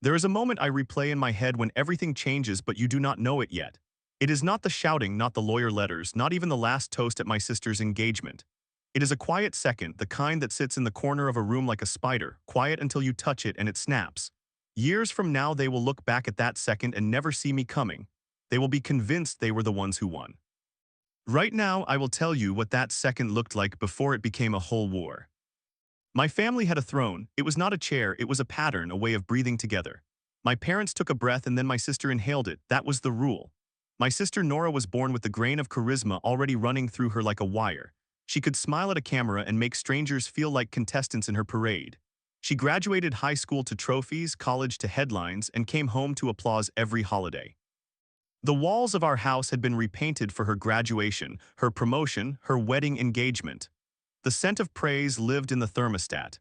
There is a moment I replay in my head when everything changes but you do not know it yet. It is not the shouting, not the lawyer letters, not even the last toast at my sister's engagement. It is a quiet second, the kind that sits in the corner of a room like a spider, quiet until you touch it and it snaps. Years from now they will look back at that second and never see me coming. They will be convinced they were the ones who won. Right now I will tell you what that second looked like before it became a whole war. My family had a throne. It was not a chair, it was a pattern, a way of breathing together. My parents took a breath and then my sister inhaled it. That was the rule. My sister Nora was born with the grain of charisma already running through her like a wire. She could smile at a camera and make strangers feel like contestants in her parade. She graduated high school to trophies, college to headlines, and came home to applause every holiday. The walls of our house had been repainted for her graduation, her promotion, her wedding engagement. The scent of praise lived in the thermostat.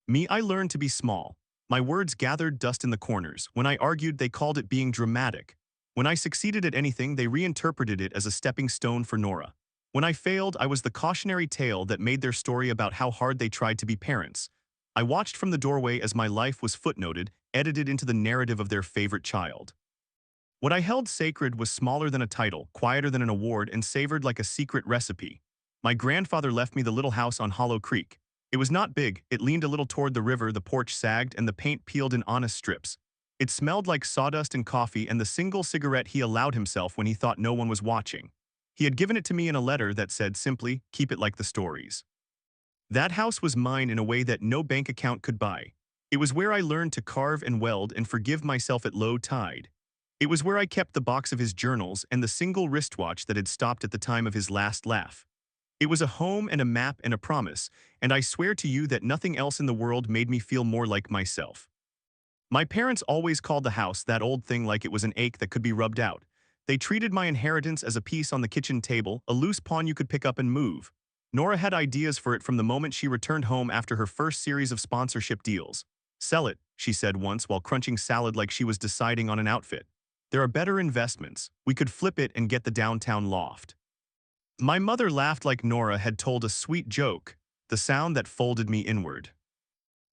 Me, I learned to be small. My words gathered dust in the corners. When I argued, they called it being dramatic. When I succeeded at anything, they reinterpreted it as a stepping stone for Nora. When I failed, I was the cautionary tale that made their story about how hard they tried to be parents. I watched from the doorway as my life was footnoted, edited into the narrative of their favorite child. What I held sacred was smaller than a title, quieter than an award, and savored like a secret recipe. My grandfather left me the little house on Hollow Creek. It was not big, it leaned a little toward the river, the porch sagged, and the paint peeled in honest strips. It smelled like sawdust and coffee and the single cigarette he allowed himself when he thought no one was watching. He had given it to me in a letter that said simply, "Keep it like the stories." That house was mine in a way that no bank account could buy. It was where I learned to carve and weld and forgive myself at low tide. It was where I kept the box of his journals and the single wristwatch that had stopped at the time of his last laugh. It was a home and a map and a promise, and I swear to you that nothing else in the world made me feel more like myself. My parents always called the house that old thing like it was an ache that could be rubbed out. They treated my inheritance as a piece on the kitchen table, a loose pawn you could pick up and move. Nora had ideas for it from the moment she returned home after her first series of sponsorship deals. "Sell it," she said once while crunching salad like she was deciding on an outfit. "There are better investments. We could flip it and get the downtown loft." My mother laughed like Nora had told a sweet joke, the sound that folded me inward.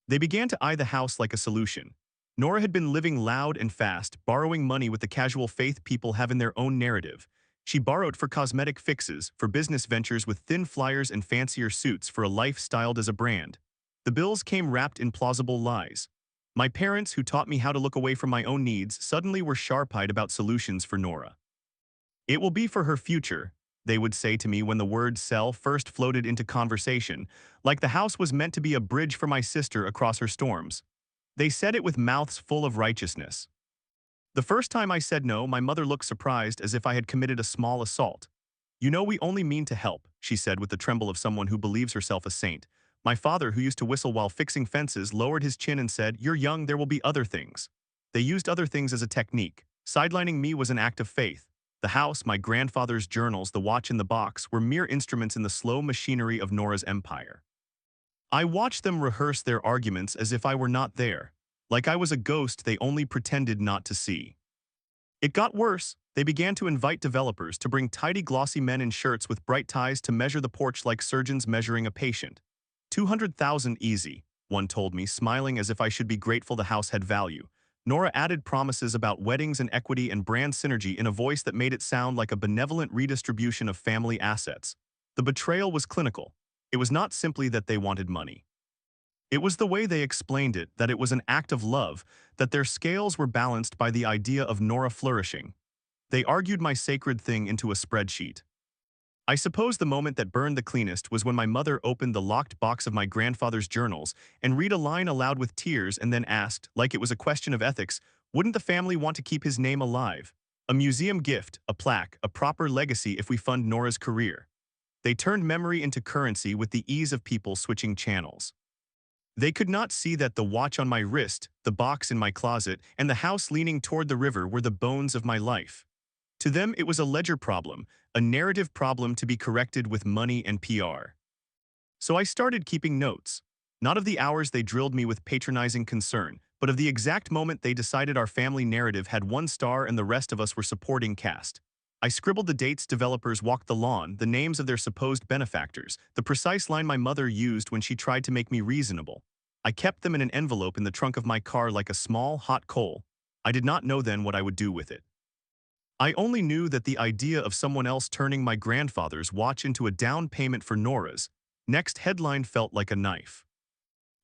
They began to eye the house like a solution. Nora had been living loud and fast, borrowing money with the casual faith people have in their own narrative. She borrowed for cosmetic fixes, for business ventures with thin flyers and fancier suits, for a life styled as a brand. The bills came wrapped in plausible lies. My parents, who taught me how to look away from my own needs, suddenly were sharp-eyed about solutions for Nora. "It will be for her future," they would say to me when the word "sell" first floated into conversation, like the house was meant to be a bridge for my sister across her storms. They said it with mouths full of righteousness. The first time I said no, my mother looked surprised as if I had committed a small assault. "You know we only mean to help," she said with the tremble of someone who believes herself a saint. My father, who used to whistle while fixing fences, lowered his chin and said, "You're young, there will be other things." They used other things as a technique. Sidelining me was an act of faith. The house, my grandfather's journals, the watch in the box were mere instruments in the slow machinery of Nora's empire. I watched them rehearse their arguments as if I were not there. Like I was a ghost they only pretended not to see. It got worse. They began to invite developers to bring tidy glossy men in shirts with bright ties to measure the porch like surgeons measuring a patient. 200,000 easy, one told me, smiling as if I should be grateful the house had value. Nora added promises about weddings and equity and brand synergy in a voice that made it sound like a benevolent redistribution of family assets. The betrayal was clinical. It was not simply that they wanted money. It was the way they explained it, that it was an act of love, that their scales were balanced by the idea of Nora flourishing. They argued my sacred thing into a spreadsheet. I suppose the moment that burned the cleanest was when my mother opened the locked box of my grandfather's journals and read a line aloud with tears and then asked, like it was a question of ethics, wouldn't the family want to keep his name alive? A museum gift, a plaque, a proper legacy if we fund Nora's career. They turned memory into currency with the ease of people switching channels. They could not see that the watch on my wrist, the box in my closet, and the house leaning toward the river were the bones of my life. To them, it was a ledger problem, a narrative problem to be corrected with money and PR. So I started keeping notes, not of the hours they drilled me with patronizing concern, but of the exact moment they decided our family narrative had one star and the rest of us were supporting cast. I scribbled the dates developers walked the lawn, the names of their supposed benefactors, the precise line my mother used when she tried to make me reasonable. I kept them in an envelope in the trunk of my car like a small, hot coal. I did not know then what I would do with it. I only knew that the idea of someone else turning my grandfather's watch into a down payment for Nora's next headline felt like a knife.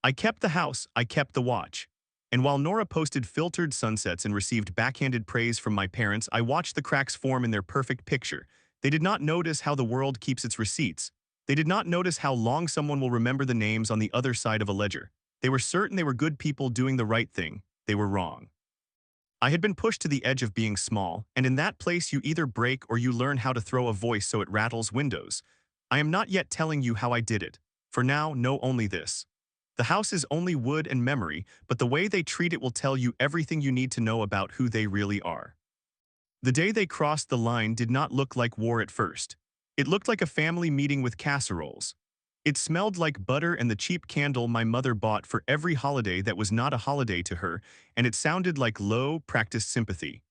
I kept the house, I kept the watch. And while Nora posted filtered sunsets and received backhanded praise from my parents, I watched the cracks form in their perfect picture. They did not notice how the world keeps its receipts. They did not notice how long someone will remember the names on the other side of a ledger. They were certain they were good people doing the right thing. They were wrong. I had been pushed to the edge of being small, and in that place you either break or you learn how to throw a voice so it rattles windows. I am not yet telling you how I did it. For now, know only this. The house is only wood and memory, but the way they treat it will tell you everything you need to know about who they really are. The day they crossed the line did not look like war at first. It looked like a family meeting with casseroles. It smelled like butter and the cheap candle my mother bought for every holiday that was not a holiday to her, and it sounded like low, practiced sympathy.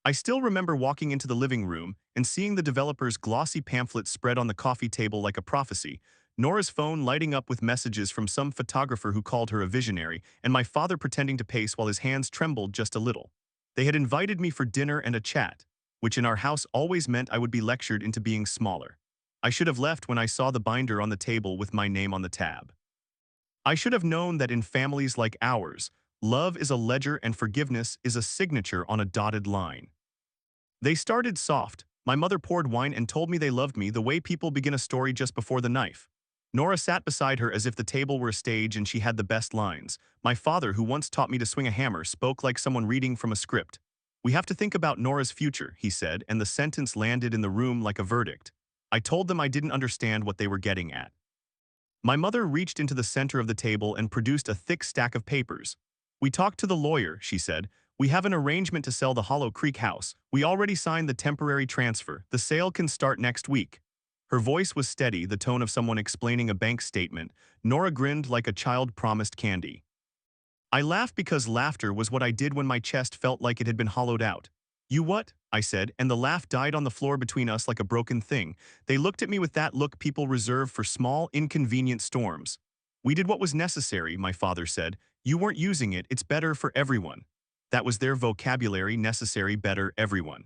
I still remember walking into the living room and seeing the developer's glossy pamphlet spread on the coffee table like a prophecy, Nora's phone lighting up with messages from some photographer who called her a visionary, and my father pretending to pace while his hands trembled just a little. They had invited me for dinner and a chat, which in our house always meant I would be lectured into being smaller. I should have left when I saw the binder on the table with my name on the tab. I should have known that in families like ours, love is a ledger and forgiveness is a signature on a dotted line. They started soft. My mother poured wine and told me they loved me the way people begin a story just before the knife. Nora sat beside her as if the table were a stage and she had the best lines. My father, who once taught me to swing a hammer, spoke like someone reading from a script. "We have to think about Nora's future," he said, and the sentence landed in the room like a verdict. I told them I didn't understand what they were getting at. My mother reached into the center of the table and produced a thick stack of papers. "We talked to the lawyer," she said. "We have an arrangement to sell the Hollow Creek house. We already signed the temporary transfer. The sale can start next week." Her voice was steady, the tone of someone explaining a bank statement. Nora grinned like a child promised candy. I laughed because laughter was what I did when my chest felt like it had been hollowed out. "You what?" I said, and the laugh died on the floor between us like a broken thing. They looked at me with that look people reserve for small, inconvenient storms. "We did what was necessary," my father said. "You weren't using it, it's better for everyone." That was their vocabulary, necessary, better, everyone.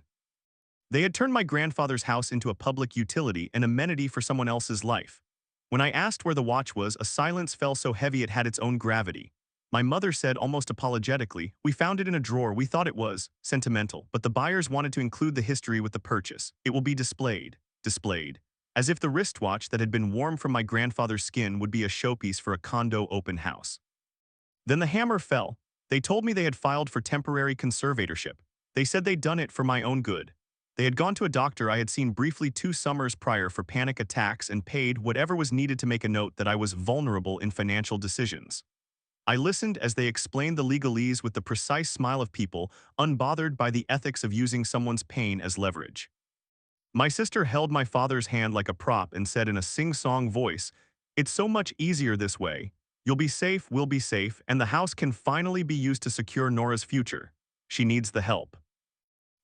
They had turned my grandfather's house into a public utility, an amenity for someone else's life. When I asked where the watch was, a silence fell so heavy it had its own gravity. My mother said almost apologetically, "We found it in a drawer. We thought it was sentimental, but the buyers wanted to include the history with the purchase. It will be displayed. Displayed. As if the wristwatch that had been warm from my grandfather's skin would be a showpiece for a condo open house." Then the hammer fell. They told me they had filed for temporary conservatorship. They said they'd done it for my own good. They had gone to a doctor I had seen briefly 2 summers prior for panic attacks and paid whatever was needed to make a note that I was vulnerable in financial decisions. I listened as they explained the legalese with the precise smile of people, unbothered by the ethics of using someone's pain as leverage. My sister held my father's hand like a prop and said in a sing-song voice, "It's so much easier this way. You'll be safe, we'll be safe, and the house can finally be used to secure Nora's future. She needs the help."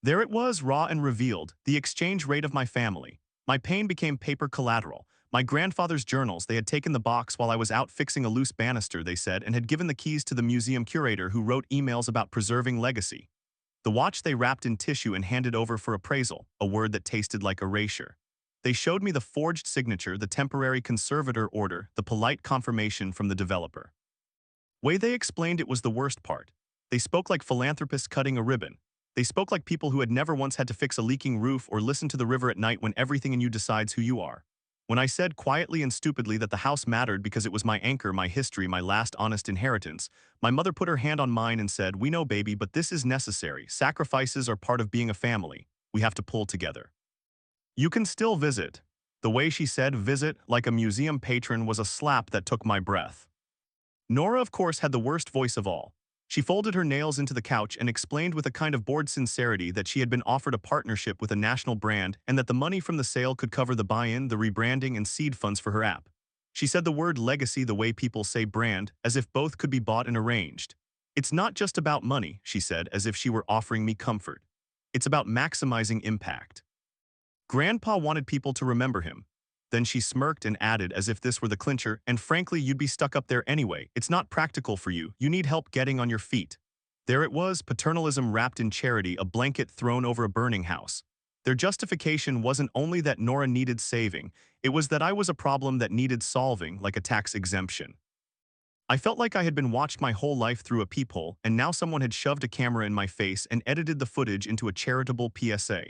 There it was, raw and revealed, the exchange rate of my family. My pain became paper collateral. My grandfather's journals, they had taken the box while I was out fixing a loose banister, they said, and had given the keys to the museum curator who wrote emails about preserving legacy. The watch they wrapped in tissue and handed over for appraisal, a word that tasted like erasure. They showed me the forged signature, the temporary conservator order, the polite confirmation from the developer. Way they explained it was the worst part. They spoke like philanthropists cutting a ribbon. They spoke like people who had never once had to fix a leaking roof or listen to the river at night when everything in you decides who you are. When I said quietly and stupidly that the house mattered because it was my anchor, my history, my last honest inheritance, my mother put her hand on mine and said, "We know, baby, but this is necessary. Sacrifices are part of being a family. We have to pull together. You can still visit." The way she said visit, like a museum patron, was a slap that took my breath. Nora, of course, had the worst voice of all. She folded her nails into the couch and explained with a kind of bored sincerity that she had been offered a partnership with a national brand and that the money from the sale could cover the buy-in, the rebranding, and seed funds for her app. She said the word legacy the way people say brand, as if both could be bought and arranged. "It's not just about money," she said, as if she were offering me comfort. "It's about maximizing impact." Grandpa wanted people to remember him. Then she smirked and added as if this were the clincher, and frankly, you'd be stuck up there anyway. It's not practical for you. You need help getting on your feet. There it was, paternalism wrapped in charity, a blanket thrown over a burning house. Their justification wasn't only that Nora needed saving, it was that I was a problem that needed solving, like a tax exemption. I felt like I had been watched my whole life through a peephole, and now someone had shoved a camera in my face and edited the footage into a charitable PSA.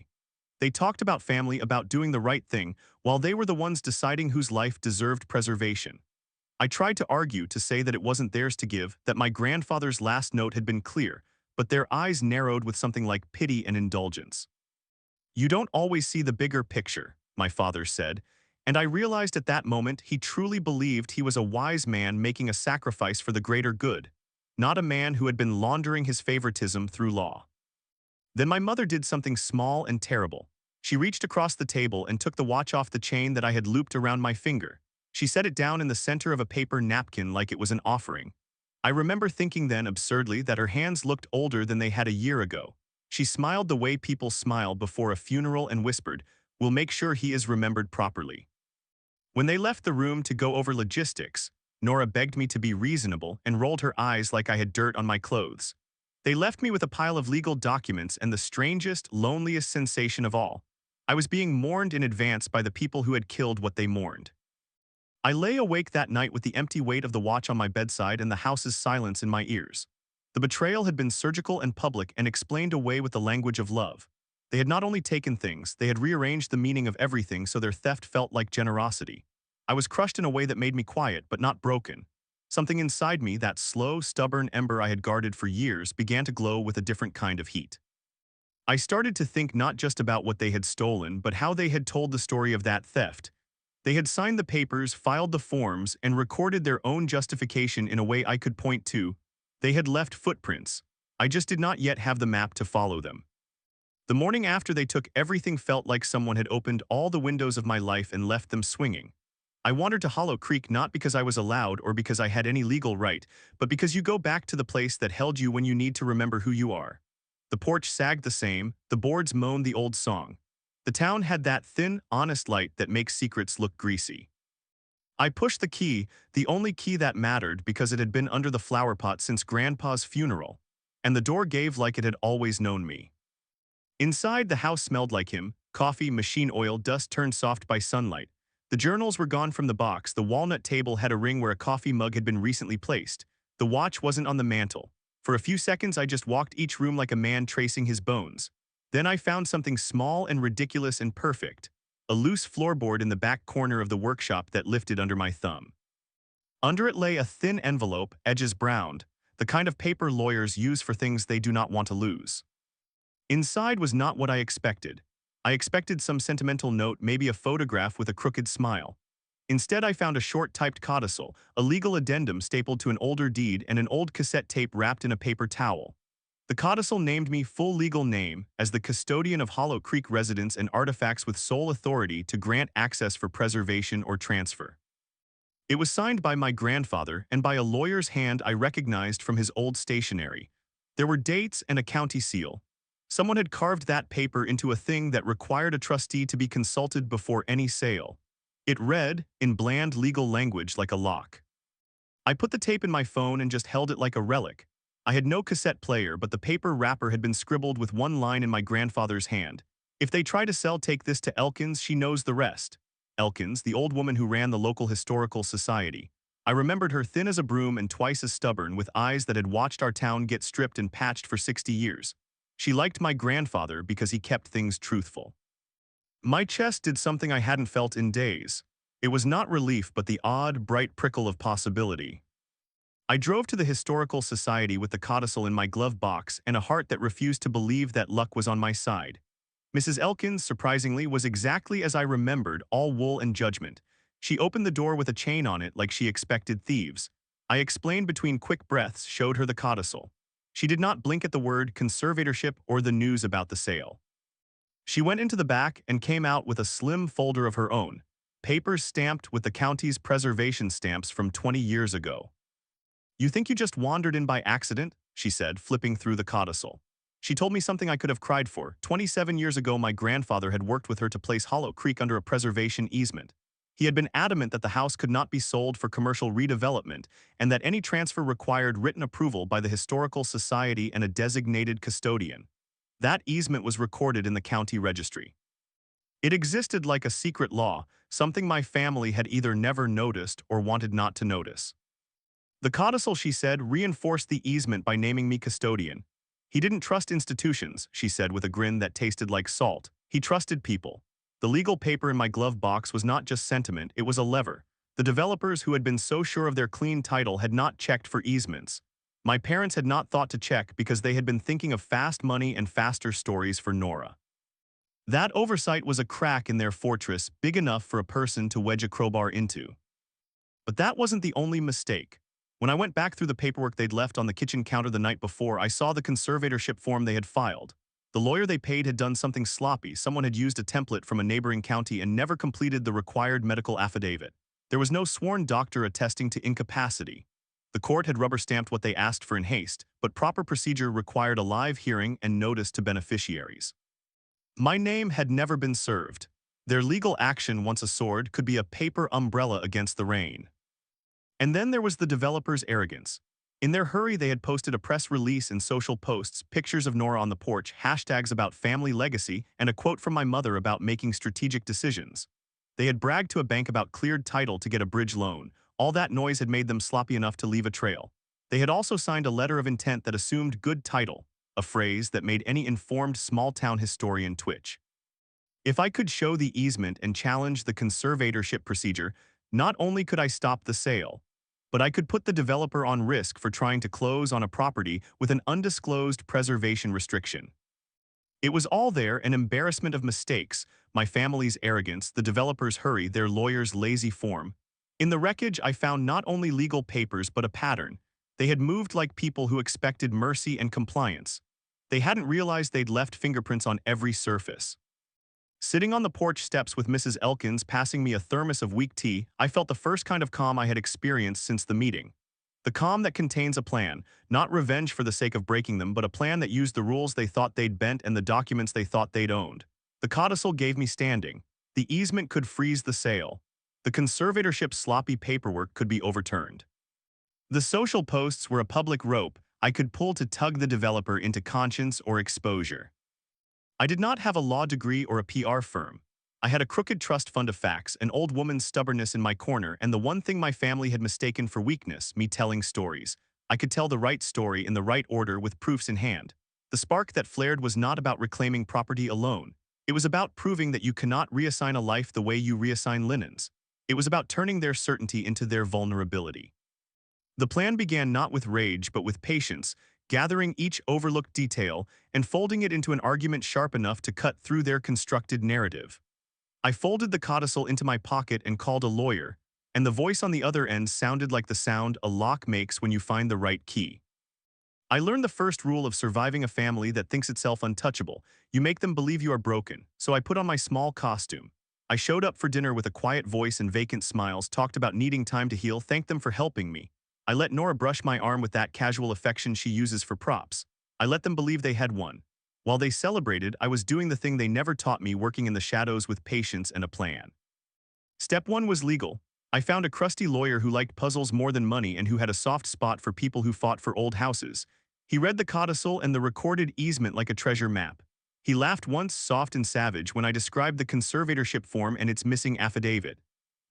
They talked about family, about doing the right thing, while they were the ones deciding whose life deserved preservation. I tried to argue to say that it wasn't theirs to give, that my grandfather's last note had been clear, but their eyes narrowed with something like pity and indulgence. You don't always see the bigger picture, my father said, and I realized at that moment he truly believed he was a wise man making a sacrifice for the greater good, not a man who had been laundering his favoritism through law. Then my mother did something small and terrible. She reached across the table and took the watch off the chain that I had looped around my finger. She set it down in the center of a paper napkin like it was an offering. I remember thinking then absurdly that her hands looked older than they had a year ago. She smiled the way people smile before a funeral and whispered, "We'll make sure he is remembered properly." When they left the room to go over logistics, Nora begged me to be reasonable and rolled her eyes like I had dirt on my clothes. They left me with a pile of legal documents and the strangest, loneliest sensation of all. I was being mourned in advance by the people who had killed what they mourned. I lay awake that night with the empty weight of the watch on my bedside and the house's silence in my ears. The betrayal had been surgical and public and explained away with the language of love. They had not only taken things, they had rearranged the meaning of everything so their theft felt like generosity. I was crushed in a way that made me quiet, but not broken. Something inside me, that slow, stubborn ember I had guarded for years, began to glow with a different kind of heat. I started to think not just about what they had stolen, but how they had told the story of that theft. They had signed the papers, filed the forms, and recorded their own justification in a way I could point to. They had left footprints. I just did not yet have the map to follow them. The morning after they took everything felt like someone had opened all the windows of my life and left them swinging. I wandered to Hollow Creek not because I was allowed or because I had any legal right, but because you go back to the place that held you when you need to remember who you are. The porch sagged the same, the boards moaned the old song. The town had that thin, honest light that makes secrets look greasy. I pushed the key, the only key that mattered because it had been under the flower pot since Grandpa's funeral, and the door gave like it had always known me. Inside, the house smelled like him, coffee, machine oil, dust turned soft by sunlight. The journals were gone from the box, the walnut table had a ring where a coffee mug had been recently placed. The watch wasn't on the mantel. For a few seconds I just walked each room like a man tracing his bones. Then I found something small and ridiculous and perfect. A loose floorboard in the back corner of the workshop that lifted under my thumb. Under it lay a thin envelope, edges browned, the kind of paper lawyers use for things they do not want to lose. Inside was not what I expected. I expected some sentimental note, maybe a photograph with a crooked smile. Instead, I found a short typed codicil, a legal addendum stapled to an older deed, and an old cassette tape wrapped in a paper towel. The codicil named me full legal name as the custodian of Hollow Creek residents and artifacts with sole authority to grant access for preservation or transfer. It was signed by my grandfather and by a lawyer's hand I recognized from his old stationery. There were dates and a county seal. Someone had carved that paper into a thing that required a trustee to be consulted before any sale. It read, in bland legal language, like a lock. I put the tape in my phone and just held it like a relic. I had no cassette player, but the paper wrapper had been scribbled with one line in my grandfather's hand. "If they try to sell, take this to Elkins, she knows the rest." Elkins, the old woman who ran the local historical society. I remembered her, thin as a broom and twice as stubborn, with eyes that had watched our town get stripped and patched for 60 years. She liked my grandfather because he kept things truthful. My chest did something I hadn't felt in days. It was not relief, but the odd, bright prickle of possibility. I drove to the Historical Society with the codicil in my glove box and a heart that refused to believe that luck was on my side. Mrs. Elkins, surprisingly, was exactly as I remembered, all wool and judgment. She opened the door with a chain on it like she expected thieves. I explained between quick breaths, showed her the codicil. She did not blink at the word conservatorship or the news about the sale. She went into the back and came out with a slim folder of her own, papers stamped with the county's preservation stamps from 20 years ago. "You think you just wandered in by accident?" she said, flipping through the codicil. She told me something I could have cried for. 27 years ago, my grandfather had worked with her to place Hollow Creek under a preservation easement. He had been adamant that the house could not be sold for commercial redevelopment and that any transfer required written approval by the Historical Society and a designated custodian. That easement was recorded in the county registry. It existed like a secret law, something my family had either never noticed or wanted not to notice. The codicil, she said, reinforced the easement by naming me custodian. He didn't trust institutions, she said with a grin that tasted like salt. He trusted people. The legal paper in my glove box was not just sentiment, it was a lever. The developers who had been so sure of their clean title had not checked for easements. My parents had not thought to check because they had been thinking of fast money and faster stories for Nora. That oversight was a crack in their fortress big enough for a person to wedge a crowbar into. But that wasn't the only mistake. When I went back through the paperwork they'd left on the kitchen counter the night before, I saw the conservatorship form they had filed. The lawyer they paid had done something sloppy. Someone had used a template from a neighboring county and never completed the required medical affidavit. There was no sworn doctor attesting to incapacity. The court had rubber-stamped what they asked for in haste, but proper procedure required a live hearing and notice to beneficiaries. My name had never been served. Their legal action, once a sword, could be a paper umbrella against the rain. And then there was the developers' arrogance. In their hurry, they had posted a press release and social posts, pictures of Nora on the porch, hashtags about family legacy, and a quote from my mother about making strategic decisions. They had bragged to a bank about cleared title to get a bridge loan. All that noise had made them sloppy enough to leave a trail. They had also signed a letter of intent that assumed good title, a phrase that made any informed small-town historian twitch. If I could show the easement and challenge the conservatorship procedure, not only could I stop the sale, but I could put the developer on risk for trying to close on a property with an undisclosed preservation restriction. It was all there, an embarrassment of mistakes, my family's arrogance, the developer's hurry, their lawyer's lazy form. In the wreckage, I found not only legal papers but a pattern. They had moved like people who expected mercy and compliance. They hadn't realized they'd left fingerprints on every surface. Sitting on the porch steps with Mrs. Elkins passing me a thermos of weak tea, I felt the first kind of calm I had experienced since the meeting. The calm that contains a plan, not revenge for the sake of breaking them, but a plan that used the rules they thought they'd bent and the documents they thought they'd owned. The codicil gave me standing. The easement could freeze the sale. The conservatorship's sloppy paperwork could be overturned. The social posts were a public rope I could pull to tug the developer into conscience or exposure. I did not have a law degree or a PR firm. I had a crooked trust fund of facts, an old woman's stubbornness in my corner, and the one thing my family had mistaken for weakness, me telling stories. I could tell the right story in the right order with proofs in hand. The spark that flared was not about reclaiming property alone. It was about proving that you cannot reassign a life the way you reassign linens. It was about turning their certainty into their vulnerability. The plan began not with rage but with patience, gathering each overlooked detail and folding it into an argument sharp enough to cut through their constructed narrative. I folded the codicil into my pocket and called a lawyer, and the voice on the other end sounded like the sound a lock makes when you find the right key. I learned the first rule of surviving a family that thinks itself untouchable. You make them believe you are broken, so I put on my small costume. I showed up for dinner with a quiet voice and vacant smiles, talked about needing time to heal, thanked them for helping me. I let Nora brush my arm with that casual affection she uses for props. I let them believe they had won. While they celebrated, I was doing the thing they never taught me, working in the shadows with patience and a plan. Step 1 was legal. I found a crusty lawyer who liked puzzles more than money and who had a soft spot for people who fought for old houses. He read the codicil and the recorded easement like a treasure map. He laughed once, soft and savage, when I described the conservatorship form and its missing affidavit.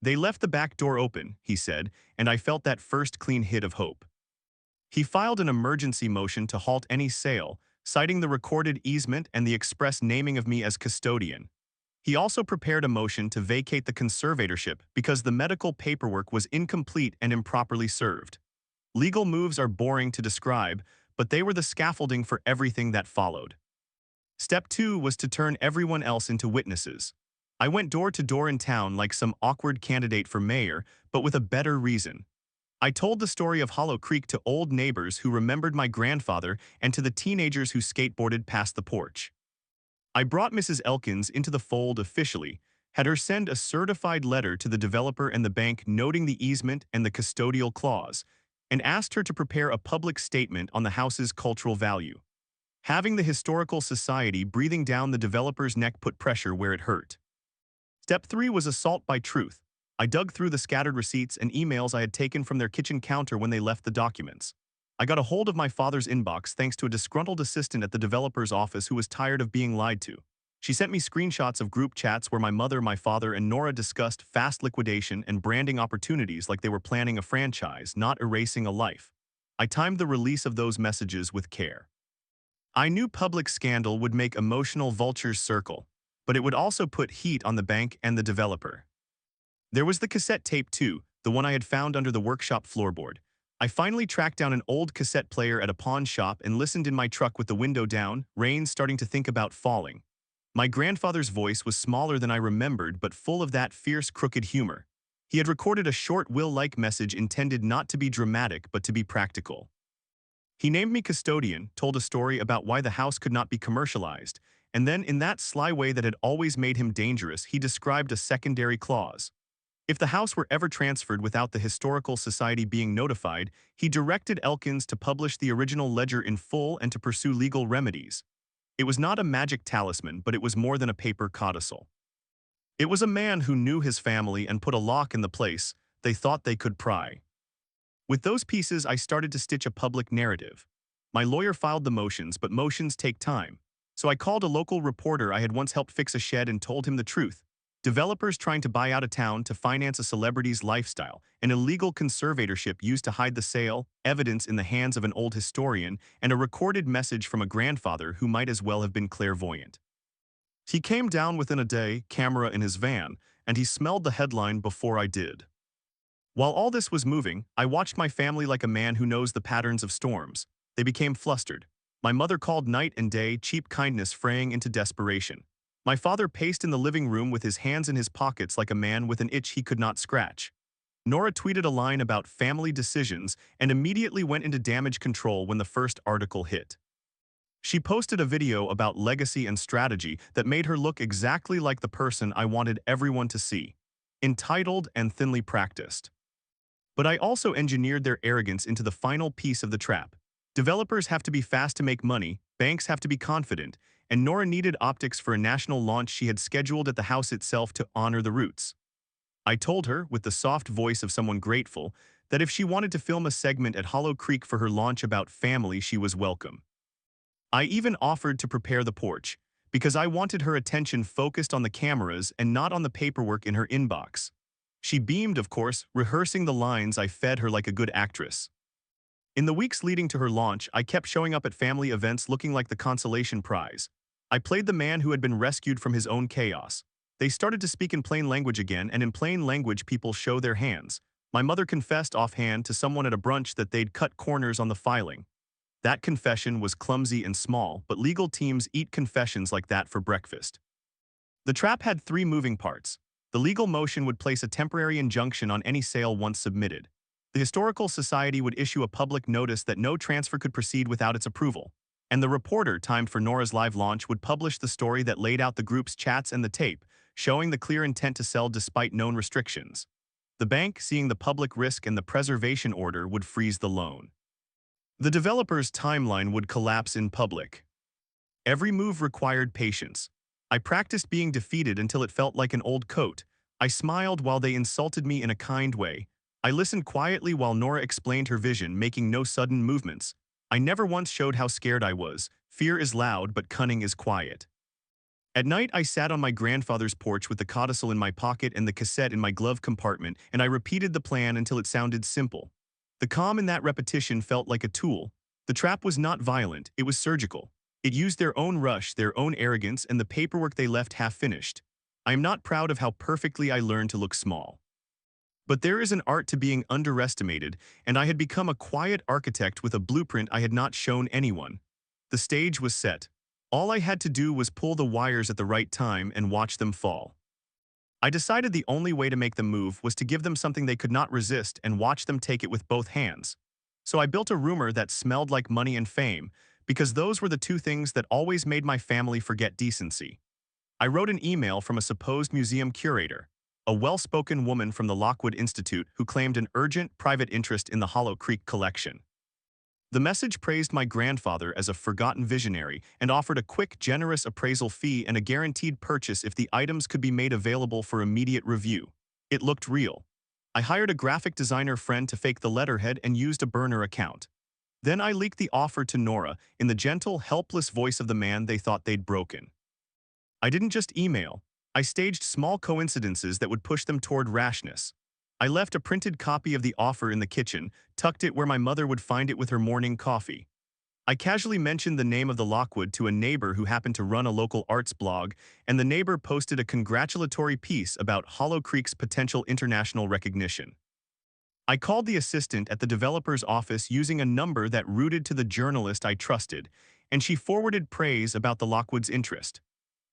They left the back door open, he said, and I felt that first clean hit of hope. He filed an emergency motion to halt any sale, citing the recorded easement and the express naming of me as custodian. He also prepared a motion to vacate the conservatorship because the medical paperwork was incomplete and improperly served. Legal moves are boring to describe, but they were the scaffolding for everything that followed. Step 2 was to turn everyone else into witnesses. I went door to door in town like some awkward candidate for mayor, but with a better reason. I told the story of Hollow Creek to old neighbors who remembered my grandfather and to the teenagers who skateboarded past the porch. I brought Mrs. Elkins into the fold officially, had her send a certified letter to the developer and the bank noting the easement and the custodial clause, and asked her to prepare a public statement on the house's cultural value. Having the Historical Society breathing down the developer's neck put pressure where it hurt. Step 3 was assault by truth. I dug through the scattered receipts and emails I had taken from their kitchen counter when they left the documents. I got a hold of my father's inbox thanks to a disgruntled assistant at the developer's office who was tired of being lied to. She sent me screenshots of group chats where my mother, my father, and Nora discussed fast liquidation and branding opportunities like they were planning a franchise, not erasing a life. I timed the release of those messages with care. I knew public scandal would make emotional vultures circle, but it would also put heat on the bank and the developer. There was the cassette tape too, the one I had found under the workshop floorboard. I finally tracked down an old cassette player at a pawn shop and listened in my truck with the window down, rain starting to think about falling. My grandfather's voice was smaller than I remembered but full of that fierce crooked humor. He had recorded a short will-like message intended not to be dramatic but to be practical. He named me custodian, told a story about why the house could not be commercialized, and then in that sly way that had always made him dangerous, he described a secondary clause. If the house were ever transferred without the Historical Society being notified, he directed Elkins to publish the original ledger in full and to pursue legal remedies. It was not a magic talisman, but it was more than a paper codicil. It was a man who knew his family and put a lock in the place they thought they could pry. With those pieces, I started to stitch a public narrative. My lawyer filed the motions, but motions take time. So I called a local reporter I had once helped fix a shed and told him the truth. Developers trying to buy out a town to finance a celebrity's lifestyle, an illegal conservatorship used to hide the sale, evidence in the hands of an old historian, and a recorded message from a grandfather who might as well have been clairvoyant. He came down within a day, camera in his van, and he smelled the headline before I did. While all this was moving, I watched my family like a man who knows the patterns of storms. They became flustered. My mother called night and day, cheap kindness fraying into desperation. My father paced in the living room with his hands in his pockets like a man with an itch he could not scratch. Nora tweeted a line about family decisions and immediately went into damage control when the first article hit. She posted a video about legacy and strategy that made her look exactly like the person I wanted everyone to see. Entitled and thinly practiced. But I also engineered their arrogance into the final piece of the trap. Developers have to be fast to make money, banks have to be confident, and Nora needed optics for a national launch she had scheduled at the house itself to honor the roots. I told her, with the soft voice of someone grateful, that if she wanted to film a segment at Hollow Creek for her launch about family, she was welcome. I even offered to prepare the porch, because I wanted her attention focused on the cameras and not on the paperwork in her inbox. She beamed, of course, rehearsing the lines I fed her like a good actress. In the weeks leading to her launch, I kept showing up at family events looking like the consolation prize. I played the man who had been rescued from his own chaos. They started to speak in plain language again, and in plain language people show their hands. My mother confessed offhand to someone at a brunch that they'd cut corners on the filing. That confession was clumsy and small, but legal teams eat confessions like that for breakfast. The trap had 3 moving parts. The legal motion would place a temporary injunction on any sale once submitted. The Historical Society would issue a public notice that no transfer could proceed without its approval. And the reporter, timed for Nora's live launch, would publish the story that laid out the group's chats and the tape, showing the clear intent to sell despite known restrictions. The bank, seeing the public risk and the preservation order, would freeze the loan. The developer's timeline would collapse in public. Every move required patience. I practiced being defeated until it felt like an old coat. I smiled while they insulted me in a kind way. I listened quietly while Nora explained her vision, making no sudden movements. I never once showed how scared I was. Fear is loud, but cunning is quiet. At night, I sat on my grandfather's porch with the codicil in my pocket and the cassette in my glove compartment, and I repeated the plan until it sounded simple. The calm in that repetition felt like a tool. The trap was not violent, it was surgical. It used their own rush, their own arrogance, and the paperwork they left half-finished. I am not proud of how perfectly I learned to look small. But there is an art to being underestimated, and I had become a quiet architect with a blueprint I had not shown anyone. The stage was set. All I had to do was pull the wires at the right time and watch them fall. I decided the only way to make them move was to give them something they could not resist and watch them take it with both hands. So I built a rumor that smelled like money and fame, because those were the 2 things that always made my family forget decency. I wrote an email from a supposed museum curator, a well-spoken woman from the Lockwood Institute who claimed an urgent private interest in the Hollow Creek collection. The message praised my grandfather as a forgotten visionary and offered a quick, generous appraisal fee and a guaranteed purchase if the items could be made available for immediate review. It looked real. I hired a graphic designer friend to fake the letterhead and used a burner account. Then I leaked the offer to Nora in the gentle, helpless voice of the man they thought they'd broken. I didn't just email. I staged small coincidences that would push them toward rashness. I left a printed copy of the offer in the kitchen, tucked it where my mother would find it with her morning coffee. I casually mentioned the name of the Lockwood to a neighbor who happened to run a local arts blog, and the neighbor posted a congratulatory piece about Hollow Creek's potential international recognition. I called the assistant at the developer's office using a number that routed to the journalist I trusted, and she forwarded praise about the Lockwood's interest.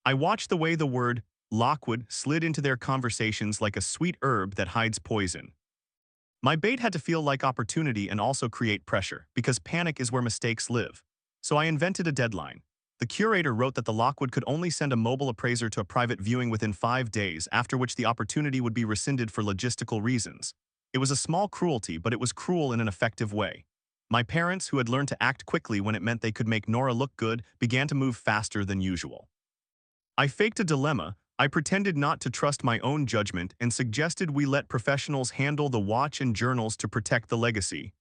I watched the way the word Lockwood slid into their conversations like a sweet herb that hides poison. My bait had to feel like opportunity and also create pressure, because panic is where mistakes live. So I invented a deadline. The curator wrote that the Lockwood could only send a mobile appraiser to a private viewing within 5 days, after which the opportunity would be rescinded for logistical reasons. It was a small cruelty, but it was cruel in an effective way. My parents, who had learned to act quickly when it meant they could make Nora look good, began to move faster than usual. I faked a dilemma. I pretended not to trust my own judgment and suggested we let professionals handle the watch and journals to protect the legacy.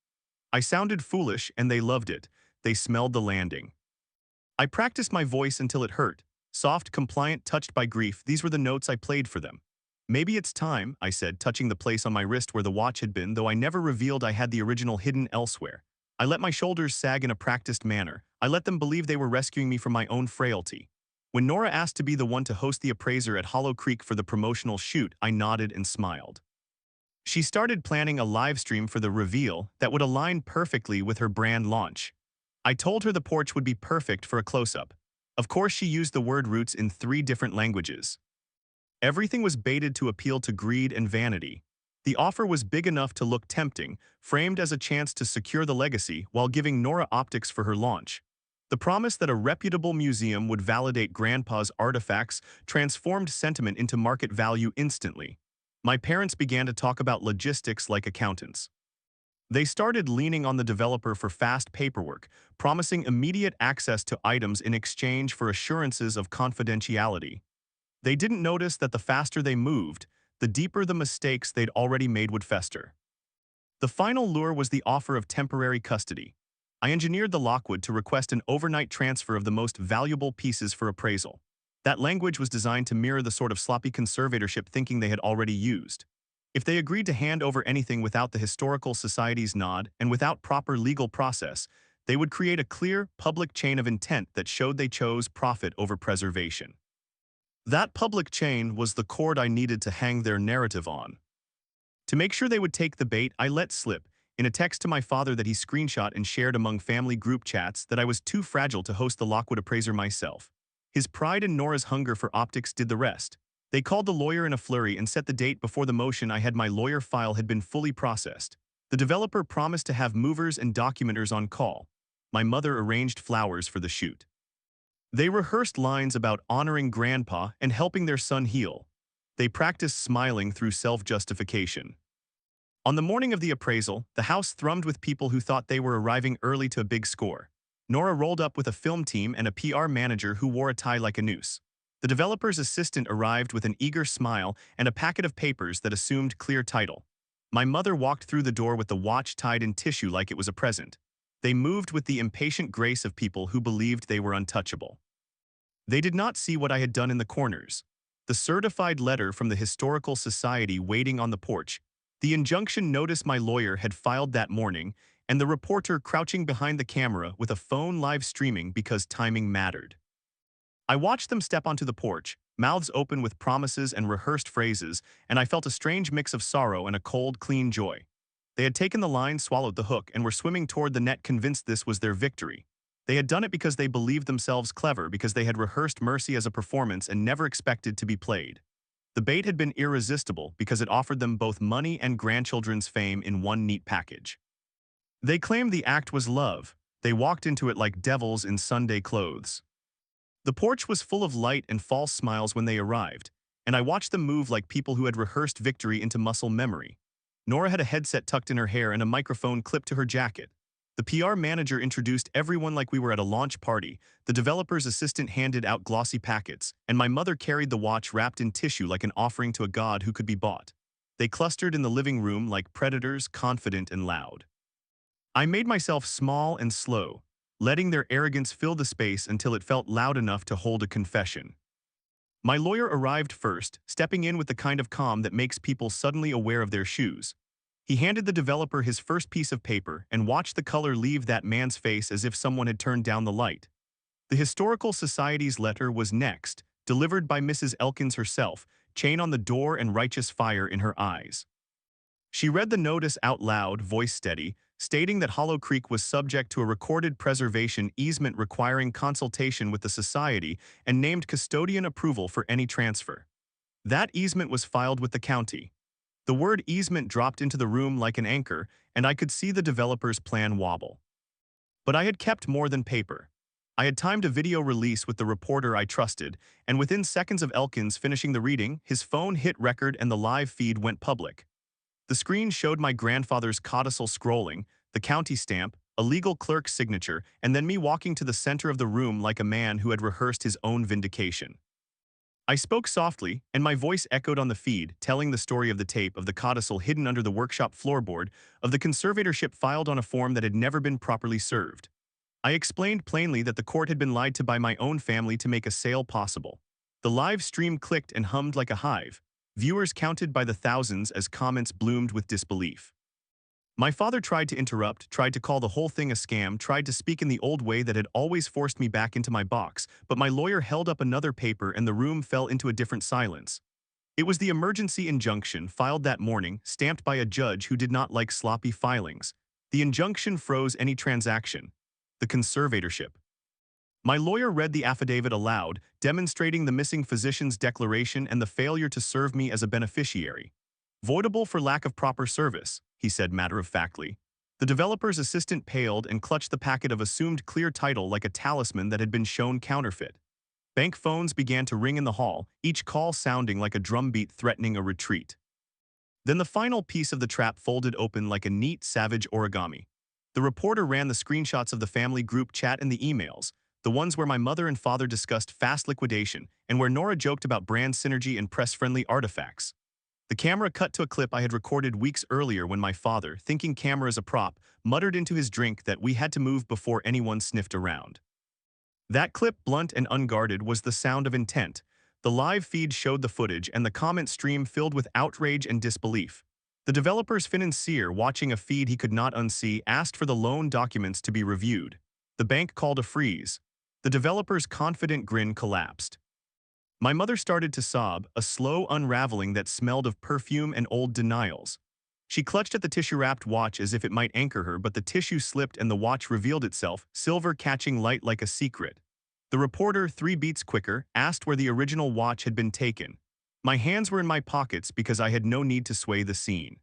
I sounded foolish and they loved it. They smelled the landing. I practiced my voice until it hurt. Soft, compliant, touched by grief, these were the notes I played for them. Maybe it's time, I said, touching the place on my wrist where the watch had been, though I never revealed I had the original hidden elsewhere. I let my shoulders sag in a practiced manner. I let them believe they were rescuing me from my own frailty. When Nora asked to be the one to host the appraiser at Hollow Creek for the promotional shoot, I nodded and smiled. She started planning a live stream for the reveal that would align perfectly with her brand launch. I told her the porch would be perfect for a close-up. Of course, she used the word roots in 3 different languages. Everything was baited to appeal to greed and vanity. The offer was big enough to look tempting, framed as a chance to secure the legacy while giving Nora optics for her launch. The promise that a reputable museum would validate Grandpa's artifacts transformed sentiment into market value instantly. My parents began to talk about logistics like accountants. They started leaning on the developer for fast paperwork, promising immediate access to items in exchange for assurances of confidentiality. They didn't notice that the faster they moved, the deeper the mistakes they'd already made would fester. The final lure was the offer of temporary custody. I engineered the Lockwood to request an overnight transfer of the most valuable pieces for appraisal. That language was designed to mirror the sort of sloppy conservatorship thinking they had already used. If they agreed to hand over anything without the Historical Society's nod and without proper legal process, they would create a clear, public chain of intent that showed they chose profit over preservation. That public chain was the cord I needed to hang their narrative on. To make sure they would take the bait, I let slip, in a text to my father that he screenshot and shared among family group chats, that I was too fragile to host the Lockwood appraiser myself. His pride and Nora's hunger for optics did the rest. They called the lawyer in a flurry and set the date before the motion I had my lawyer file had been fully processed. The developer promised to have movers and documenters on call. My mother arranged flowers for the shoot. They rehearsed lines about honoring Grandpa and helping their son heal. They practiced smiling through self-justification. On the morning of the appraisal, the house thrummed with people who thought they were arriving early to a big score. Nora rolled up with a film team and a PR manager who wore a tie like a noose. The developer's assistant arrived with an eager smile and a packet of papers that assumed clear title. My mother walked through the door with the watch tied in tissue like it was a present. They moved with the impatient grace of people who believed they were untouchable. They did not see what I had done in the corners. The certified letter from the Historical Society waiting on the porch, the injunction notice my lawyer had filed that morning, and the reporter crouching behind the camera with a phone live streaming because timing mattered. I watched them step onto the porch, mouths open with promises and rehearsed phrases, and I felt a strange mix of sorrow and a cold, clean joy. They had taken the line, swallowed the hook, and were swimming toward the net convinced this was their victory. They had done it because they believed themselves clever, because they had rehearsed mercy as a performance and never expected to be played. The bait had been irresistible because it offered them both money and grandchildren's fame in one neat package. They claimed the act was love. They walked into it like devils in Sunday clothes. The porch was full of light and false smiles when they arrived, and I watched them move like people who had rehearsed victory into muscle memory. Nora had a headset tucked in her hair and a microphone clipped to her jacket. The PR manager introduced everyone like we were at a launch party, the developer's assistant handed out glossy packets, and my mother carried the watch wrapped in tissue like an offering to a god who could be bought. They clustered in the living room like predators, confident and loud. I made myself small and slow, letting their arrogance fill the space until it felt loud enough to hold a confession. My lawyer arrived first, stepping in with the kind of calm that makes people suddenly aware of their shoes. He handed the developer his first piece of paper and watched the color leave that man's face as if someone had turned down the light. The Historical Society's letter was next, delivered by Mrs. Elkins herself, chain on the door and righteous fire in her eyes. She read the notice out loud, voice steady, stating that Hollow Creek was subject to a recorded preservation easement requiring consultation with the society and named custodian approval for any transfer. That easement was filed with the county. The word easement dropped into the room like an anchor, and I could see the developer's plan wobble. But I had kept more than paper. I had timed a video release with the reporter I trusted, and within seconds of Elkins finishing the reading, his phone hit record and the live feed went public. The screen showed my grandfather's codicil scrolling, the county stamp, a legal clerk's signature, and then me walking to the center of the room like a man who had rehearsed his own vindication. I spoke softly, and my voice echoed on the feed, telling the story of the tape of the codicil hidden under the workshop floorboard, of the conservatorship filed on a form that had never been properly served. I explained plainly that the court had been lied to by my own family to make a sale possible. The live stream clicked and hummed like a hive. Viewers counted by the thousands as comments bloomed with disbelief. My father tried to interrupt, tried to call the whole thing a scam, tried to speak in the old way that had always forced me back into my box, but my lawyer held up another paper and the room fell into a different silence. It was the emergency injunction filed that morning, stamped by a judge who did not like sloppy filings. The injunction froze any transaction. The conservatorship. My lawyer read the affidavit aloud, demonstrating the missing physician's declaration and the failure to serve me as a beneficiary. Voidable for lack of proper service, he said matter-of-factly. The developer's assistant paled and clutched the packet of assumed clear title like a talisman that had been shown counterfeit. Bank phones began to ring in the hall, each call sounding like a drumbeat threatening a retreat. Then the final piece of the trap folded open like a neat, savage origami. The reporter ran the screenshots of the family group chat and the emails, the ones where my mother and father discussed fast liquidation and where Nora joked about brand synergy and press-friendly artifacts. The camera cut to a clip I had recorded weeks earlier when my father, thinking camera as a prop, muttered into his drink that we had to move before anyone sniffed around. That clip, blunt and unguarded, was the sound of intent. The live feed showed the footage and the comment stream filled with outrage and disbelief. The developer's financier, watching a feed he could not unsee, asked for the loan documents to be reviewed. The bank called a freeze. The developer's confident grin collapsed. My mother started to sob, a slow unraveling that smelled of perfume and old denials. She clutched at the tissue-wrapped watch as if it might anchor her, but the tissue slipped and the watch revealed itself, silver catching light like a secret. The reporter, 3 beats quicker, asked where the original watch had been taken. My hands were in my pockets because I had no need to sway the scene.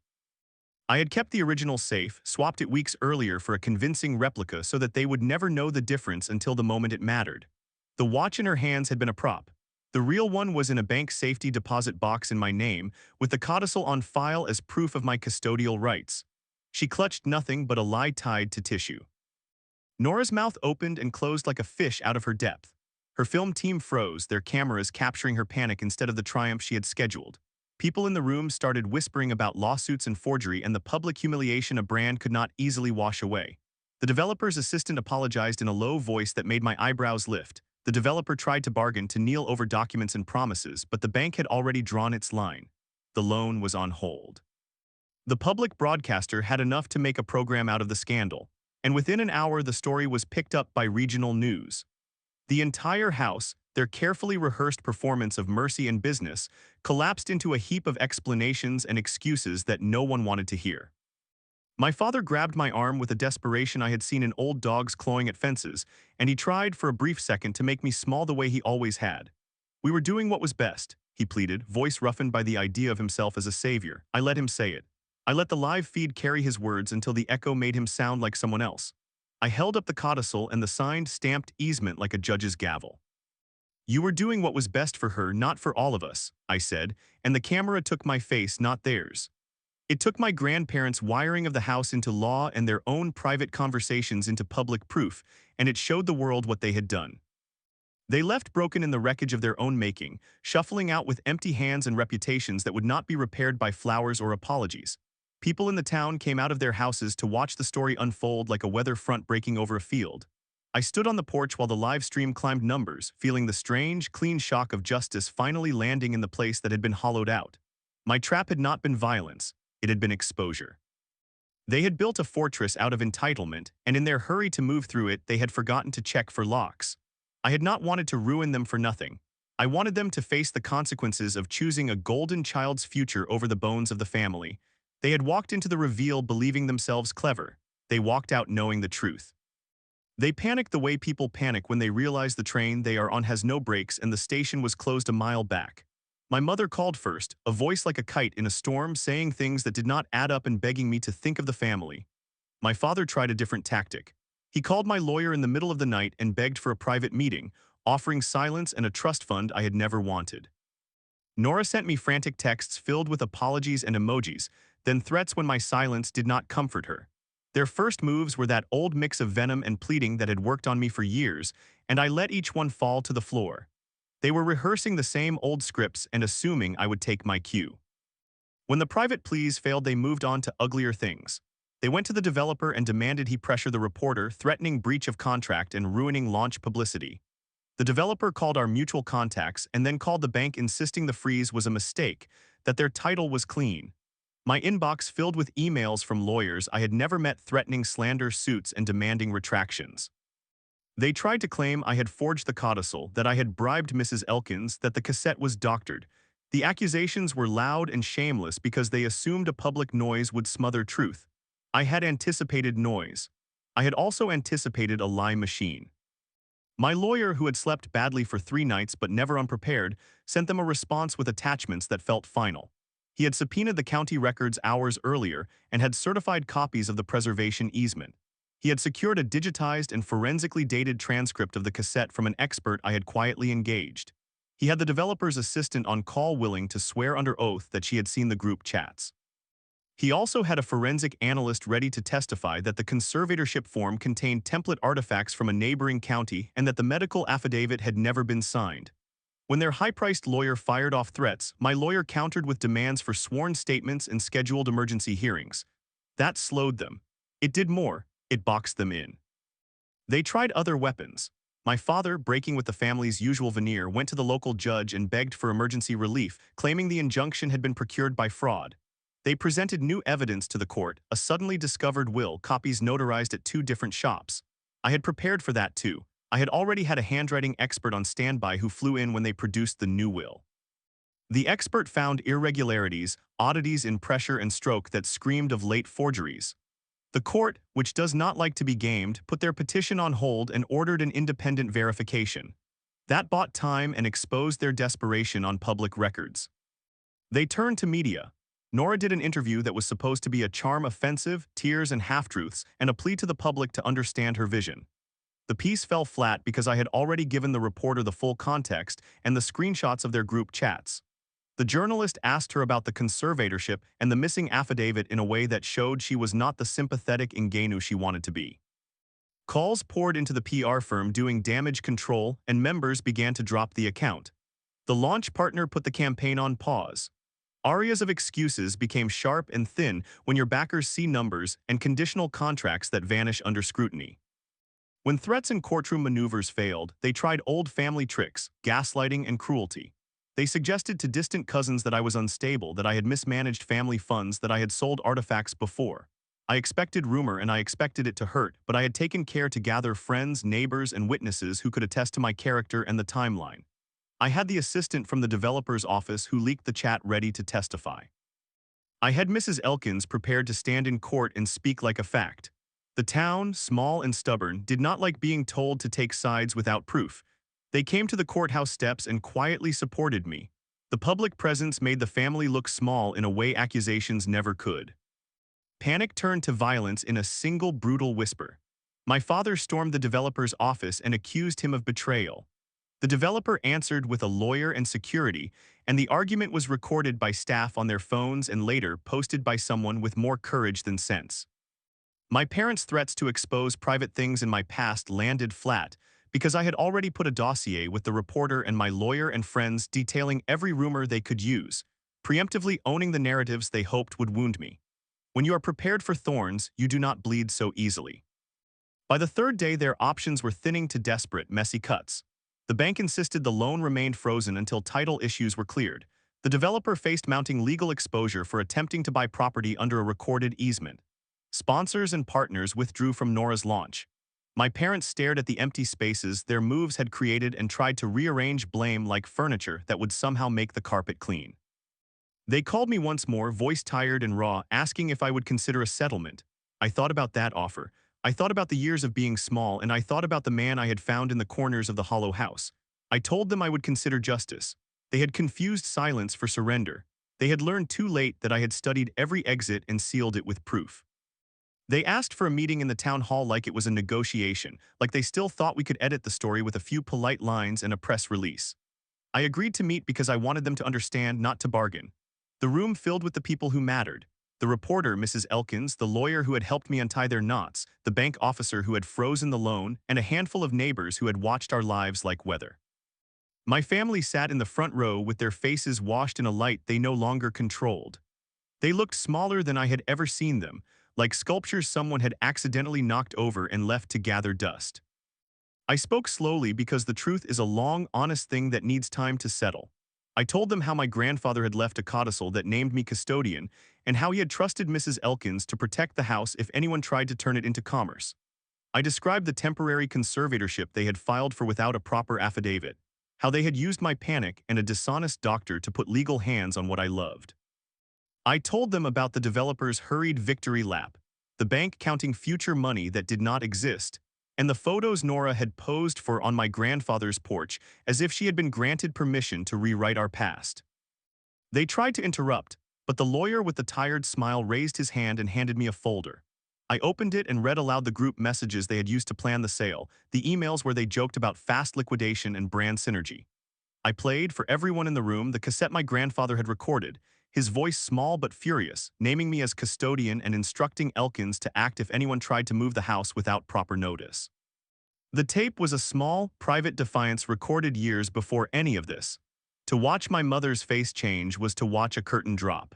I had kept the original safe, swapped it weeks earlier for a convincing replica so that they would never know the difference until the moment it mattered. The watch in her hands had been a prop. The real one was in a bank safety deposit box in my name, with the codicil on file as proof of my custodial rights. She clutched nothing but a lie tied to tissue. Nora's mouth opened and closed like a fish out of her depth. Her film team froze, their cameras capturing her panic instead of the triumph she had scheduled. People in the room started whispering about lawsuits and forgery and the public humiliation a brand could not easily wash away. The developer's assistant apologized in a low voice that made my eyebrows lift. The developer tried to bargain to kneel over documents and promises, but the bank had already drawn its line. The loan was on hold. The public broadcaster had enough to make a program out of the scandal, and within an hour the story was picked up by regional news. The entire house, their carefully rehearsed performance of mercy and business, collapsed into a heap of explanations and excuses that no one wanted to hear. My father grabbed my arm with a desperation I had seen in old dogs clawing at fences, and he tried for a brief second to make me small the way he always had. We were doing what was best, he pleaded, voice roughened by the idea of himself as a savior. I let him say it. I let the live feed carry his words until the echo made him sound like someone else. I held up the codicil and the signed, stamped easement like a judge's gavel. You were doing what was best for her, not for all of us, I said, and the camera took my face, not theirs. It took my grandparents' wiring of the house into law and their own private conversations into public proof, and it showed the world what they had done. They left broken in the wreckage of their own making, shuffling out with empty hands and reputations that would not be repaired by flowers or apologies. People in the town came out of their houses to watch the story unfold like a weather front breaking over a field. I stood on the porch while the live stream climbed numbers, feeling the strange, clean shock of justice finally landing in the place that had been hollowed out. My trap had not been violence, it had been exposure. They had built a fortress out of entitlement, and in their hurry to move through it, they had forgotten to check for locks. I had not wanted to ruin them for nothing. I wanted them to face the consequences of choosing a golden child's future over the bones of the family. They had walked into the reveal believing themselves clever. They walked out knowing the truth. They panicked the way people panic when they realize the train they are on has no brakes and the station was closed a mile back. My mother called first, a voice like a kite in a storm saying things that did not add up and begging me to think of the family. My father tried a different tactic. He called my lawyer in the middle of the night and begged for a private meeting, offering silence and a trust fund I had never wanted. Nora sent me frantic texts filled with apologies and emojis, then threats when my silence did not comfort her. Their first moves were that old mix of venom and pleading that had worked on me for years, and I let each one fall to the floor. They were rehearsing the same old scripts and assuming I would take my cue. When the private pleas failed, they moved on to uglier things. They went to the developer and demanded he pressure the reporter, threatening breach of contract and ruining launch publicity. The developer called our mutual contacts and then called the bank insisting the freeze was a mistake, that their title was clean. My inbox filled with emails from lawyers I had never met threatening slander suits and demanding retractions. They tried to claim I had forged the codicil, that I had bribed Mrs. Elkins, that the cassette was doctored. The accusations were loud and shameless because they assumed a public noise would smother truth. I had anticipated noise. I had also anticipated a lie machine. My lawyer, who had slept badly for 3 nights but never unprepared, sent them a response with attachments that felt final. He had subpoenaed the county records hours earlier and had certified copies of the preservation easement. He had secured a digitized and forensically dated transcript of the cassette from an expert I had quietly engaged. He had the developer's assistant on call willing to swear under oath that she had seen the group chats. He also had a forensic analyst ready to testify that the conservatorship form contained template artifacts from a neighboring county and that the medical affidavit had never been signed. When their high-priced lawyer fired off threats, my lawyer countered with demands for sworn statements and scheduled emergency hearings. That slowed them. It did more. It boxed them in. They tried other weapons. My father, breaking with the family's usual veneer, went to the local judge and begged for emergency relief, claiming the injunction had been procured by fraud. They presented new evidence to the court, a suddenly discovered will, copies notarized at 2 different shops. I had prepared for that too. I had already had a handwriting expert on standby who flew in when they produced the new will. The expert found irregularities, oddities in pressure and stroke that screamed of late forgeries. The court, which does not like to be gamed, put their petition on hold and ordered an independent verification. That bought time and exposed their desperation on public records. They turned to media. Nora did an interview that was supposed to be a charm offensive, tears and half-truths, and a plea to the public to understand her vision. The piece fell flat because I had already given the reporter the full context and the screenshots of their group chats. The journalist asked her about the conservatorship and the missing affidavit in a way that showed she was not the sympathetic ingenue she wanted to be. Calls poured into the PR firm doing damage control, and members began to drop the account. The launch partner put the campaign on pause. Arias of excuses became sharp and thin when your backers see numbers and conditional contracts that vanish under scrutiny. When threats and courtroom maneuvers failed, they tried old family tricks, gaslighting and cruelty. They suggested to distant cousins that I was unstable, that I had mismanaged family funds, that I had sold artifacts before. I expected rumor and I expected it to hurt, but I had taken care to gather friends, neighbors, and witnesses who could attest to my character and the timeline. I had the assistant from the developer's office who leaked the chat ready to testify. I had Mrs. Elkins prepared to stand in court and speak like a fact. The town, small and stubborn, did not like being told to take sides without proof. They came to the courthouse steps and quietly supported me. The public presence made the family look small in a way accusations never could. Panic turned to violence in a single brutal whisper. My father stormed the developer's office and accused him of betrayal. The developer answered with a lawyer and security, and the argument was recorded by staff on their phones and later posted by someone with more courage than sense. My parents' threats to expose private things in my past landed flat because I had already put a dossier with the reporter and my lawyer and friends detailing every rumor they could use, preemptively owning the narratives they hoped would wound me. When you are prepared for thorns, you do not bleed so easily. By the third day, their options were thinning to desperate, messy cuts. The bank insisted the loan remained frozen until title issues were cleared. The developer faced mounting legal exposure for attempting to buy property under a recorded easement. Sponsors and partners withdrew from Nora's launch. My parents stared at the empty spaces their moves had created and tried to rearrange blame like furniture that would somehow make the carpet clean. They called me once more, voice tired and raw, asking if I would consider a settlement. I thought about that offer. I thought about the years of being small, and I thought about the man I had found in the corners of the hollow house. I told them I would consider justice. They had confused silence for surrender. They had learned too late that I had studied every exit and sealed it with proof. They asked for a meeting in the town hall like it was a negotiation, like they still thought we could edit the story with a few polite lines and a press release. I agreed to meet because I wanted them to understand, not to bargain. The room filled with the people who mattered. The reporter, Mrs. Elkins, the lawyer who had helped me untie their knots, the bank officer who had frozen the loan, and a handful of neighbors who had watched our lives like weather. My family sat in the front row with their faces washed in a light they no longer controlled. They looked smaller than I had ever seen them, like sculptures someone had accidentally knocked over and left to gather dust. I spoke slowly because the truth is a long, honest thing that needs time to settle. I told them how my grandfather had left a codicil that named me custodian and how he had trusted Mrs. Elkins to protect the house if anyone tried to turn it into commerce. I described the temporary conservatorship they had filed for without a proper affidavit, how they had used my panic and a dishonest doctor to put legal hands on what I loved. I told them about the developer's hurried victory lap, the bank counting future money that did not exist, and the photos Nora had posed for on my grandfather's porch as if she had been granted permission to rewrite our past. They tried to interrupt, but the lawyer with the tired smile raised his hand and handed me a folder. I opened it and read aloud the group messages they had used to plan the sale, the emails where they joked about fast liquidation and brand synergy. I played, for everyone in the room, the cassette my grandfather had recorded, his voice small but furious, naming me as custodian and instructing Elkins to act if anyone tried to move the house without proper notice. The tape was a small, private defiance recorded years before any of this. To watch my mother's face change was to watch a curtain drop.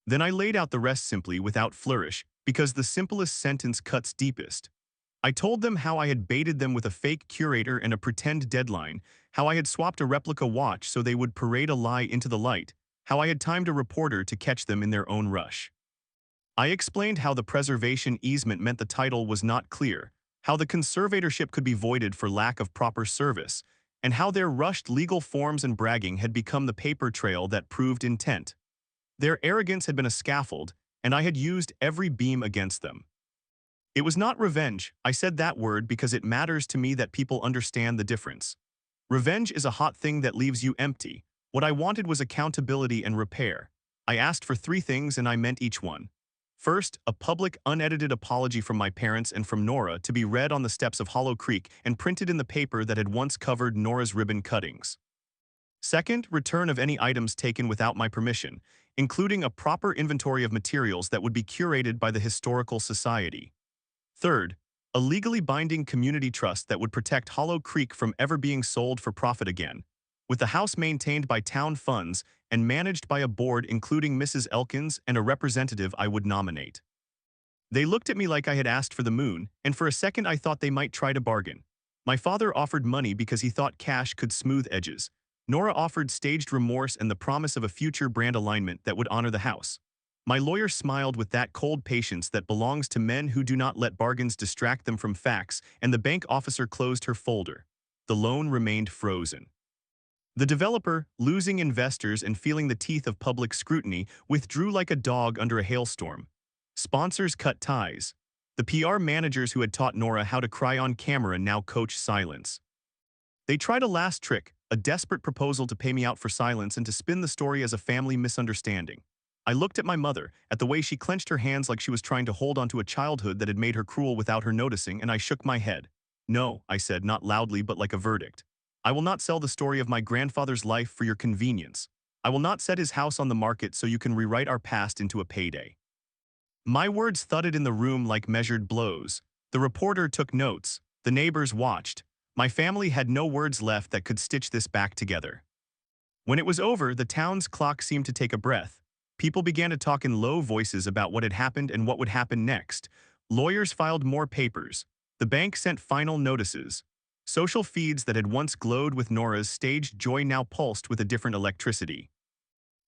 Then I laid out the rest simply, without flourish, because the simplest sentence cuts deepest. I told them how I had baited them with a fake curator and a pretend deadline, how I had swapped a replica watch so they would parade a lie into the light, how I had timed a reporter to catch them in their own rush. I explained how the preservation easement meant the title was not clear, how the conservatorship could be voided for lack of proper service, and how their rushed legal forms and bragging had become the paper trail that proved intent. Their arrogance had been a scaffold, and I had used every beam against them. It was not revenge. I said that word because it matters to me that people understand the difference. Revenge is a hot thing that leaves you empty. What I wanted was accountability and repair. I asked for 3 things and I meant each one. First, a public, unedited apology from my parents and from Nora to be read on the steps of Hollow Creek and printed in the paper that had once covered Nora's ribbon cuttings. Second, return of any items taken without my permission, including a proper inventory of materials that would be curated by the Historical Society. Third, a legally binding community trust that would protect Hollow Creek from ever being sold for profit again, with the house maintained by town funds and managed by a board including Mrs. Elkins and a representative I would nominate. They looked at me like I had asked for the moon, and for a second I thought they might try to bargain. My father offered money because he thought cash could smooth edges. Nora offered staged remorse and the promise of a future brand alignment that would honor the house. My lawyer smiled with that cold patience that belongs to men who do not let bargains distract them from facts, and the bank officer closed her folder. The loan remained frozen. The developer, losing investors and feeling the teeth of public scrutiny, withdrew like a dog under a hailstorm. Sponsors cut ties. The PR managers who had taught Nora how to cry on camera now coach silence. They tried a last trick, a desperate proposal to pay me out for silence and to spin the story as a family misunderstanding. I looked at my mother, at the way she clenched her hands like she was trying to hold onto a childhood that had made her cruel without her noticing, and I shook my head. No, I said, not loudly but like a verdict. I will not sell the story of my grandfather's life for your convenience. I will not set his house on the market so you can rewrite our past into a payday. My words thudded in the room like measured blows. The reporter took notes. The neighbors watched. My family had no words left that could stitch this back together. When it was over, the town's clock seemed to take a breath. People began to talk in low voices about what had happened and what would happen next. Lawyers filed more papers. The bank sent final notices. Social feeds that had once glowed with Nora's staged joy now pulsed with a different electricity.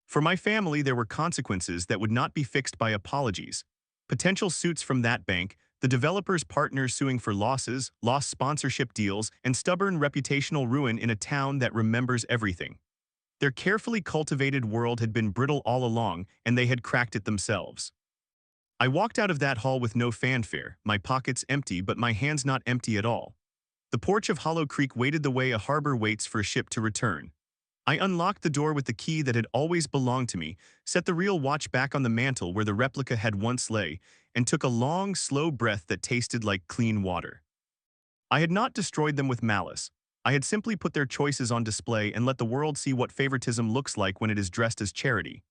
For my family, there were consequences that would not be fixed by apologies. Potential suits from that bank, the developer's partners suing for losses, lost sponsorship deals, and stubborn reputational ruin in a town that remembers everything. Their carefully cultivated world had been brittle all along, and they had cracked it themselves. I walked out of that hall with no fanfare, my pockets empty but my hands not empty at all. The porch of Hollow Creek waited the way a harbor waits for a ship to return. I unlocked the door with the key that had always belonged to me, set the real watch back on the mantel where the replica had once lay, and took a long, slow breath that tasted like clean water. I had not destroyed them with malice. I had simply put their choices on display and let the world see what favoritism looks like when it is dressed as charity.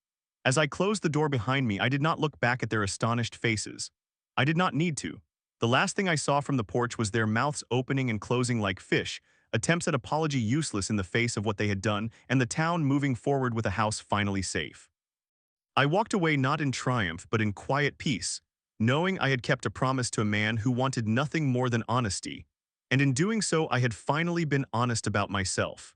As I closed the door behind me, I did not look back at their astonished faces. I did not need to. The last thing I saw from the porch was their mouths opening and closing like fish, attempts at apology useless in the face of what they had done, and the town moving forward with a house finally safe. I walked away not in triumph but in quiet peace, knowing I had kept a promise to a man who wanted nothing more than honesty, and in doing so I had finally been honest about myself.